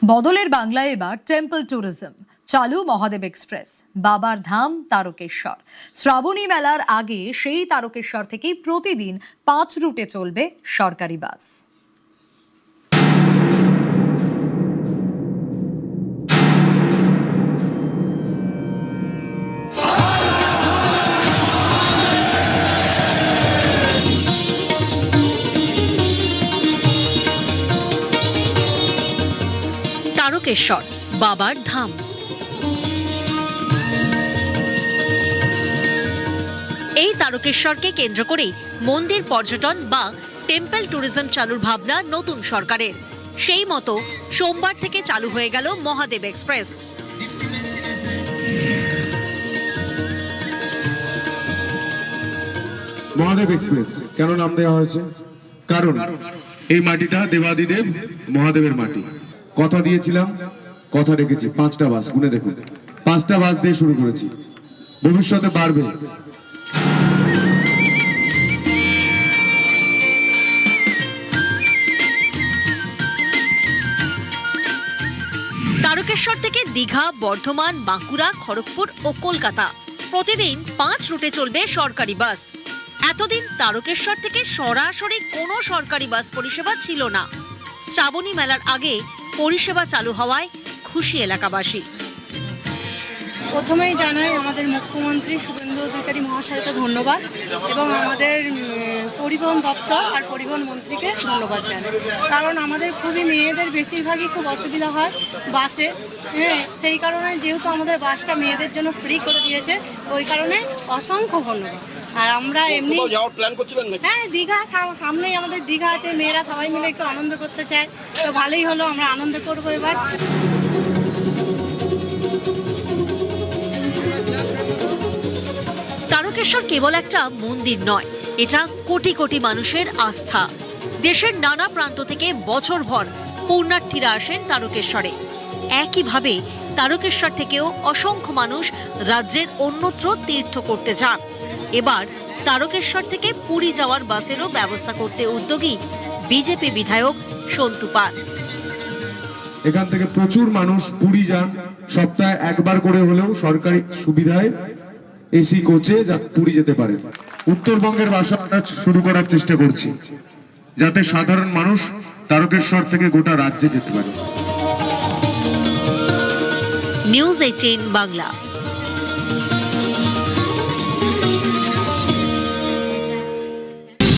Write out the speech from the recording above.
বদলের বাংলায় এবার টেম্পল ট্যুরিজম চালু মহাদেব এক্সপ্রেস বাবার ধাম তারকেশ্বর। শ্রাবণী মেলার আগে সেই তারকেশ্বর থেকে প্রতিদিন 5 রুটে চলবে সরকারি বাস। তারকেশ্বর বাবার ধাম। এই তারকেশ্বরকে কেন্দ্র করেই মন্দির পর্যটন বা টেম্পল ট্যুরিজম চালুর ভাবনা নতুন সরকারের। সেই মতো সোমবার থেকে চালু হয়ে গেল মহাদেব এক্সপ্রেস। মহাদেব এক্সপ্রেস কেন নাম দেওয়া হয়েছে? কারণ এই মাটিটা দেবাদিদেব মহাদেবের মাটি। কথা দিয়েছিলাম, কথা রেখেছি। 5টা বাস গুনে দেখুন, 5টা বাস দিয়ে শুরু করেছি, ভবিষ্যতে বাড়বে। তারকেশ্বর থেকে দীঘা, বর্ধমান, বাঁকুড়া, খড়গপুর ও কলকাতা প্রতিদিন 5 রুটে চলবে সরকারি বাস। এতদিন তারকেশ্বর থেকে সরাসরি কোনো সরকারি বাস পরিষেবা ছিল না। শ্রাবণী মেলার আগে পরিষেবা চালু হওয়ায় খুশি এলাকাবাসী। প্রথমেই জানাই আমাদের মুখ্যমন্ত্রী শুভেন্দু অধিকারী মহাশয়কে ধন্যবাদ এবং আমাদের পরিবহন দপ্তর আর পরিবহন মন্ত্রীকে ধন্যবাদ জানাই। কারণ আমাদের খুবই মেয়েদের বেশিরভাগই খুব অসুবিধা হয় বাসে। সেই কারণে যেহেতু আমাদের বাসটা মেয়েদের জন্য ফ্রি করে দিয়েছে, ওই কারণে অসংখ্য ধন্যবাদ। আর আমরা এমনি যাওয়ার প্ল্যান করছিলেন নাকি? হ্যাঁ, দীঘা সামনেই আমাদের দীঘা আছে, মেয়েরা সবাই মিলে একটু আনন্দ করতে চায়, তো ভালোই হলো, আমরা আনন্দ করবো এবার। তারকেশ্বর কেবল একটা মন্দির নয়, এটা কোটি কোটি মানুষের আস্থা। দেশের নানা প্রান্ত থেকে বছরভর পুণ্যার্থীরা আসেন তারকেশ্বরে। একইভাবে তারকেশ্বর থেকেও অসংখ্য মানুষ রাজ্যের অন্যত্র তীর্থ করতে যান। এবার তারকেশ্বর থেকে পুরী যাওয়ার বাসেরও ব্যবস্থা করতে উদ্যোগী বিজেপি বিধায়ক সন্তু পাল। এখান থেকে প্রচুর মানুষ পুরী যান, সপ্তাহে একবার করে হলেও সরকারি সুবিধায় এসি কোচে পুরী যেতে পারে। উত্তরবঙ্গের বাস শুরু করার চেষ্টা করছি, যাতে সাধারণ মানুষ তারকেশ্বর থেকে গোটা রাজ্যে যেতে পারে। নিউজ 18 বাংলা।